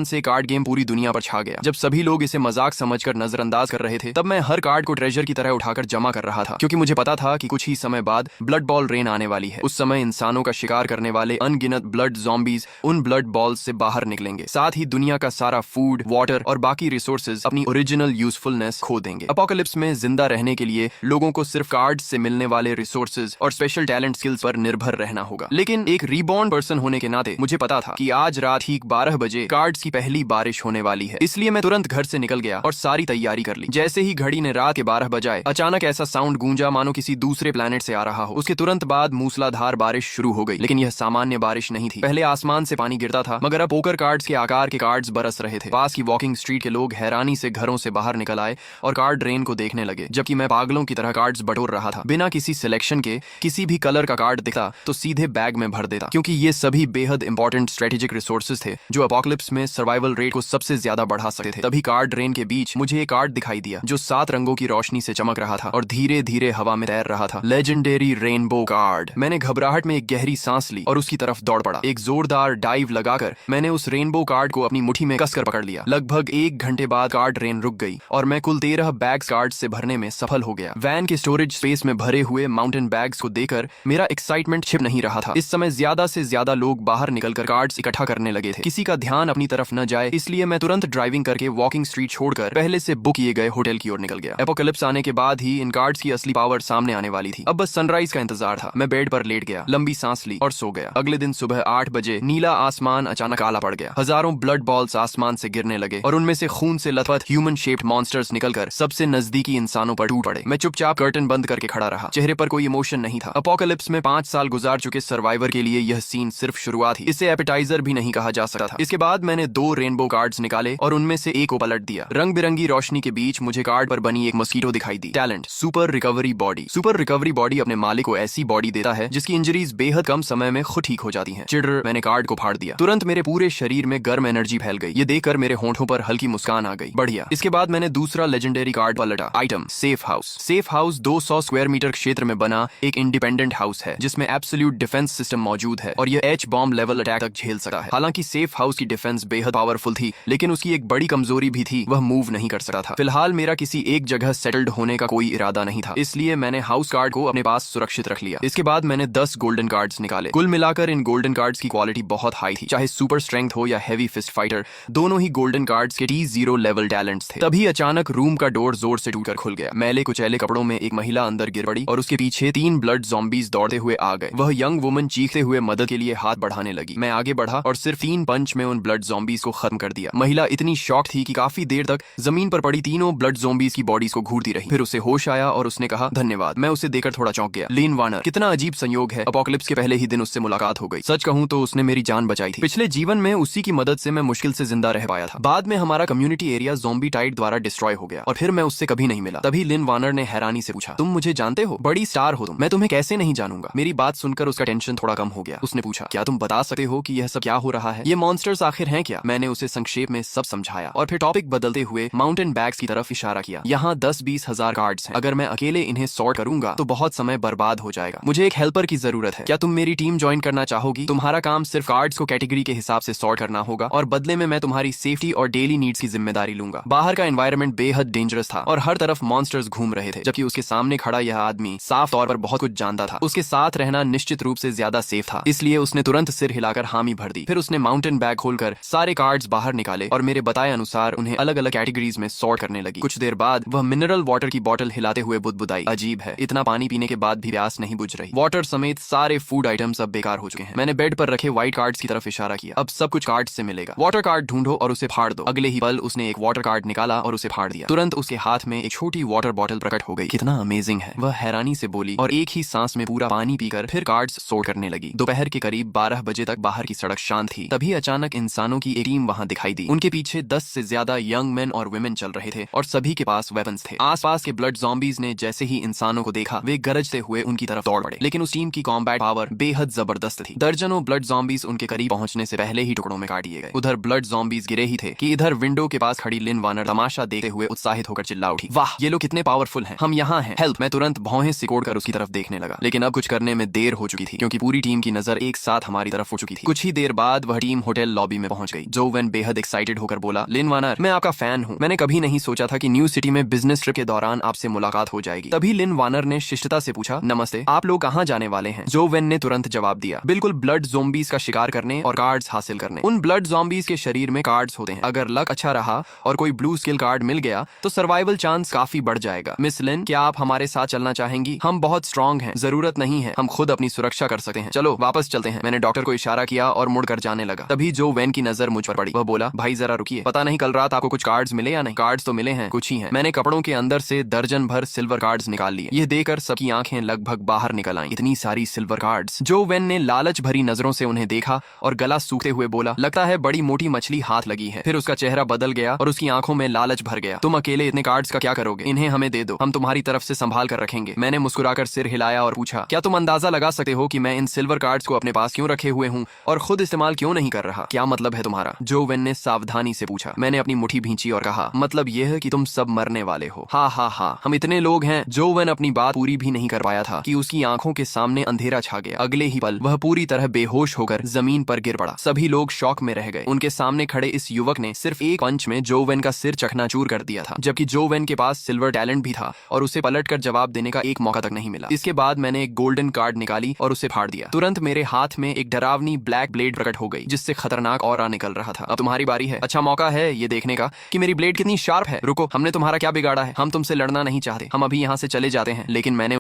से card game पूरी दुनिया पर छा गया। जब सभी लोग इसे मजाक समझकर नजरअंदाज कर रहे थे, तब मैं हर कार्ड को ट्रेजर की तरह उठाकर जमा कर रहा था, क्योंकि मुझे पता था कि कुछ ही समय बाद ब्लड बॉल रेन आने वाली है। उस समय इंसानों का शिकार करने वाले अनगिनत ब्लड ज़ॉम्बीज उन ब्लड बॉल्स से बाहर निकलेंगे। साथ ही दुनिया का सारा फूड, वाटर और बाकी रिसोर्सेज अपनी ओरिजिनल यूजफुलनेस खो देंगे। अपोकलिप्स में जिंदा रहने के लिए लोगों को सिर्फ कार्ड से मिलने वाले रिसोर्सेज और स्पेशल टैलेंट स्किल्स पर निर्भर रहना होगा। लेकिन एक रीबॉर्न पर्सन होने के नाते मुझे पता था कि आज रात ठीक 12 बजे कार्ड्स की पहली बारिश होने वाली है। इसलिए मैं तुरंत घर से निकल गया और सारी तैयारी कर ली। जैसे ही घड़ी ने रात के 12 बजाए, अचानक ऐसा साउंड गूंजा मानो किसी दूसरे प्लेनेट से आ रहा हो। उसके तुरंत बाद मूसलाधार बारिश शुरू हो गई, लेकिन यह सामान्य बारिश नहीं थी। पहले आसमान से पानी गिरता था, मगर अब पोकर कार्ड्स के आकार के कार्ड्स बरस रहे थे। पास की वॉकिंग स्ट्रीट के लोग हैरानी से घरों से बाहर निकल आए और कार्ड रेन को देखने लगे, जबकि मैं पागलों की तरह कार्ड्स बटोर रहा था। बिना किसी सिलेक्शन के किसी भी कलर का कार्ड दिखता तो सीधे बैग में भर देता, क्योंकि ये सभी बेहद इंपॉर्टेंट स्ट्रेटेजिक रिसोर्सेज थे जो अपोकलिप्स में सर्वाइवल रेट को सबसे ज्यादा बढ़ा सकते थे। तभी कार्ड रेन के बीच मुझे एक कार्ड दिखाई दिया जो 7 रंगों की रोशनी से चमक रहा था और धीरे धीरे हवा में तैर रहा था। Legendary rainbow card. मैंने घबराहट में एक गहरी सांस ली और उसकी तरफ दौड़ पड़ा। एक जोरदार डाइव लगाकर मैंने उस रेनबो कार्ड को अपनी मुट्ठी में कसकर पकड़ लिया। लगभग 1 घंटे बाद कार्ड रेन रुक गई और मैं कुल 13 बैग्स कार्ड से भरने में सफल हो गया। वैन के स्टोरेज स्पेस में भरे हुए माउंटेन बैग्स को देखकर मेरा एक्साइटमेंट छिप नहीं रहा था। इस समय ज्यादा से ज्यादा लोग बाहर निकलकर कार्ड्स इकट्ठा करने लगे थे। किसी का ध्यान अपनी तरफ न जाए, इसलिए मैं तुरंत ड्राइविंग करके वॉकिंग स्ट्रीट छोड़कर पहले से बुक किए गए होटल की ओर निकल गया। एपोकलिप्स आने के बाद ही इन कार्ड्स की असली पावर सामने आने वाली थी। अब बस सनराइज का इंतजार था। मैं बेड पर लेट गया, लंबी सांस ली और सो गया। अगले दिन सुबह 8 बजे नीला आसमान अचानक काला पड़ गया। हजारों ब्लड बॉल्स आसमान से गिरने लगे और उनमें से खून से लथपथ ह्यूमन शेप्ड मॉन्स्टर्स निकलकर सबसे नजदीकी इंसानों पर टूट पड़े। मैं चुपचाप कर्टन बंद करके खड़ा रहा। चेहरे पर कोई इमोशन नहीं था। अपोकलिप्स में 5 साल गुजार चुके सर्वाइवर के लिए यह सीन सिर्फ शुरुआत ही। इसे एपेटाइजर भी नहीं कहा जा सकता था। इसके बाद मैंने 2 रेनबो कार्ड्स निकाले और उनमें से एक को पलट दिया। रंग बिरंगी रोशनी के बीच मुझे कार्ड पर बनी एक मस्कीटो दिखाई दी। Talent super recovery body. Super recovery body अपने मालिक को ऐसी बॉडी देता है जिसकी इंजरीज बेहद कम समय में खुद ठीक हो जाती हैं। चिढ़, मैंने कार्ड को फाड़ दिया। तुरंत मेरे पूरे शरीर में गर्म एनर्जी फैल गई। ये देखकर मेरे होंठों पर हल्की मुस्कान आ गई। बढ़िया। इसके बाद मैंने दूसरा लेजेंडरी कार्ड पलटा। Item safe house. Safe house 200 square metre क्षेत्र में बना एक इंडिपेंडेंट हाउस है जिसमें एब्सोल्यूट डिफेंस सिस्टम मौजूद है और यह एच बॉम्ब लेवल अटैक तक झेल सकता है। हालांकि सेफ हाउस की डिफेंस बेहद पावरफुल थी, लेकिन उसकी एक बड़ी कमजोरी भी थी, वह मूव नहीं कर सकता था। फिलहाल मेरा किसी एक जगह सेटल्ड होने का कोई इरादा नहीं था, इसलिए मैंने हाउस कार्ड को अपने पास सुरक्षित रख लिया। इसके बाद मैंने 10 गोल्डन कार्ड्स निकाले। कुल मिलाकर इन गोल्डन कार्ड्स की क्वालिटी बहुत हाई थी। चाहे सुपर स्ट्रेंथ हो या हेवी फिस्ट फाइटर, दोनों ही गोल्डन कार्ड्स के T0 लेवल टैलेंट्स थे। तभी अचानक रूम का डोर जोर से टूटकर खुल गया। मैले कुचैले कपड़ों में एक महिला अंदर गिर पड़ी और उसके पीछे 3 ब्लड ज़ॉम्बीज दौड़ते हुए आ गए। वह यंग वुमन चीखते हुए मदद के लिए हाथ बढ़ाने लगी। मैं आगे बढ़ा और सिर्फ 3 पंच में उन ब्लड ज़ॉम्बीज को खत्म कर दिया। महिला इतनी शॉक थी कि काफी देर तक जमीन पर पड़ी तीनों ब्लड ज़ॉम्बीज की बॉडीज को घूरती रही। फिर उसे होश आया और उसने कहा धन्यवाद। मैं उसे देखकर थोड़ा चौंक गया। लिन वार्नर। कितना अजीब संयोग है, अपोकलिप्स के पहले ही दिन उससे मुलाकात हो गई। सच कहूं तो उसने मेरी जान बचाई थी। पिछले जीवन में उसी की मदद से मैं मुश्किल से जिंदा रह पाया था। बाद में हमारा कम्युनिटी एरिया ज़ॉम्बी टाइड द्वारा डिस्ट्रॉय हो गया और फिर मैं उससे कभी नहीं मिला। तभी लिन वार्नर ने हैरानी से पूछा, तुम मुझे जानते हो? बड़ी स्टार हो तुम, मैं तुम्हें कैसे नहीं जानूंगा। मेरी बात सुनकर उसका टेंशन थोड़ा कम हो गया। उसने पूछा, क्या तुम बता सकते हो कि यह सब क्या हो रहा है? ये मॉन्स्टर्स आखिर हैं क्या? मैंने उसे संक्षेप में सब समझाया और फिर टॉपिक बदलते हुए माउंटेन बैग्स की तरफ इशारा किया। यहाँ 10-20 हजार कार्ड्स हैं। अगर मैं अकेले इन्हें सॉर्ट करूंगा तो बहुत समय बर्बाद हो जाएगा। मुझे एक हेल्पर की जरूरत है। क्या तुम मेरी टीम ज्वाइन करना चाहोगी? तुम्हारा काम सिर्फ कार्ड्स को कैटेगरी के हिसाब से सॉर्ट करना होगा और बदले में मैं तुम्हारी सेफ्टी और डेली नीड्स की जिम्मेदारी लूंगा। बाहर का एनवायरनमेंट बेहद डेंजरस था और हर तरफ मॉन्स्टर्स घूम रहे थे, जबकि उसके सामने खड़ा यह आदमी साफ तौर पर बहुत कुछ जानता था। उसके साथ रहना निश्चित रूप से ज्यादा सेफ था, इसलिए उसने तुरंत सिर हिलाकर हामी भर दी। फिर उसने माउंटेन बैग खोलकर सारे कार्ड्स बाहर निकाले और मेरे बताए अनुसार उन्हें अलग अलग कैटेगरीज में सॉर्ट करने लगी। कुछ देर बाद वह मिनरल वाटर की बोतल हिलाते हुए बुदबुदाई। अजीब है, इतना पानी पीने के बाद भी प्यास नहीं बुझ रही। वाटर समेत सारे फूड आइटम्स अब बेकार हो चुके हैं। मैंने बेड पर रखे व्हाइट कार्ड्स की तरफ इशारा किया। अब सब कुछ कार्ड्स से मिलेगा। वाटर कार्ड ढूंढो और उसे फाड़ दो। अगले ही पल उसने एक वाटर कार्ड निकाला और उसे फाड़ दिया। तुरंत उसके हाथ में एक छोटी वाटर बोतल प्रकट हो गई। कितना अमेजिंग है, वह हैरानी से बोली और एक ही सांस में पूरा पानी पीकर फिर कार्ड्स सॉर्ट करने लगी। दोपहर के करीब 12 बजे तक बाहर की सड़क शांत थी। तभी अचानक इंसानों की एक टीम वहां दिखाई दी। उनके पीछे 10 से ज्यादा यंग मेन और वुमेन चल रहे थे और सभी के पास वेपन्स थे। आसपास के ब्लड ज़ॉम्बीज ने जैसे ही इंसानों को देखा, वे गरजते हुए उनकी तरफ दौड़ पड़े। लेकिन उस टीम की कॉम्बैट पावर बेहद जबरदस्त थी। दर्जनों ब्लड ज़ॉम्बीज उनके करीब पहुंचने से पहले ही टुकड़ों में काट दिए गए। उधर ब्लड ज़ॉम्बीज गिरे ही थे कि इधर विंडो के पास खड़ी लिन वार्नर तमाशा देखते हुए उत्साहित होकर चिल्ला उठी, वाह ये लोग कितने पावरफुल हैं, हम यहाँ हैं, हेल्प। मैं तुरंत भौहें सिकोड़कर उसकी तरफ देखने लगा, लेकिन अब कुछ करने में देर हो चुकी थी क्योंकि पूरी टीम की नजर एक साथ हमारी तरफ हो चुकी थी। कुछ ही देर बाद वह टीम होटल लॉबी में पहुंच गई। जो वेन बेहद एक्साइटेड होकर बोला, लिन वानर, मैं आपका फैन हूँ। मैंने कभी नहीं सोचा था कि न्यू सिटी में बिजनेस ट्रिप के दौरान आपसे मुलाकात हो जाएगी। तभी लिन वानर ने शिष्टता से पूछा, नमस्ते, आप लोग कहाँ जाने वाले हैं? जो वेन ने तुरंत जवाब दिया, बिल्कुल ब्लड ज़ोंबीज का शिकार करने और कार्ड्स हासिल करने। उन ब्लड ज़ोंबीज के शरीर में कार्ड्स होते हैं। अगर लक अच्छा रहा और कोई ब्लू स्किल कार्ड मिल गया तो सर्वाइवल चांस काफी बढ़ जाएगा। मिस लिन, क्या आप हमारे साथ चलना चाहेंगी? हम बहुत स्ट्रांग हैं, जरूरत नहीं है, हम खुद अपनी सुरक्षा कर सकते हैं। चलो वापस चलते हैं। मैंने डॉक्टर को इशारा किया और मुड़कर जाने लगा। तभी जो वेन की नजर मुझ पर पड़ी। वह बोला, भाई जरा रुकिए, पता नहीं कल रात आपको कुछ कार्ड्स मिले या नहीं? कार्ड्स तो मिले हैं, कुछ ही हैं। मैंने कपड़ों के अंदर से दर्जन भर सिल्वर कार्ड्स निकाल लिए। यह देखकर सबकी आंखें लगभग बाहर निकल आईं। इतनी सारी सिल्वर कार्ड्स। जो वेन ने लालच भरी नजरों से उन्हें देखा और गला सूखते हुए बोला, लगता है बड़ी मोटी मछली हाथ लगी है। फिर उसका चेहरा बदल गया और उसकी आंखों में लालच भर गया। तुम अकेले इतने कार्ड्स का क्या करोगे? इन्हें हमें दे दो, हम तुम्हारी तरफ से संभाल कर रखेंगे। मैंने मुस्कुराकर सिर हिलाया और पूछा, क्या तुम अंदाजा लगा सकते हो कि मैं इन सिल्वर कार्ड्स को अपने पास क्यों रखे हुए हूँ और खुद इस्तेमाल क्यों नहीं कर रहा? क्या मतलब है तुम्हारा? जो वेन ने सावधानी से पूछा। मैंने अपनी मुट्ठी भींची और कहा, मतलब यह है कि तुम सब मरने वाले हो। हा हा हा, हम इतने लोग हैं। जो वेन अपनी बात पूरी भी नहीं कर पाया था कि उसकी आंखों के सामने अंधेरा छा गया। अगले ही पल वह पूरी तरह बेहोश होकर जमीन पर गिर पड़ा। सभी लोग शॉक में रह गए। उनके सामने खड़े इस युवक ने सिर्फ एक पंच में जो वेन का सिर चकनाचूर कर दिया था, जबकि जो वेन के पास सिल्वर टैलेंट भी था और उसे पलटकर जवाब देने का एक मौका तक नहीं मिला। इसके बाद मैंने एक गोल्डन कार्ड निकाली और उसे फाड़ दिया। तुरंत मेरे हाथ में एक डरावनी ब्लैक ब्लेड प्रकट हो गई, जिससे खतरनाक ऑरा निकल रहा था। अब तुम्हारी बारी है। अच्छा मौका है ये देखने का कि मेरी ब्लेड कितनी शार्प है। रुको, हमने तुम्हारा क्या बिगाड़ा है? हम तुमसे लड़ना नहीं चाहते, हम अभी यहाँ से चले जाते हैं। लेकिन मैंने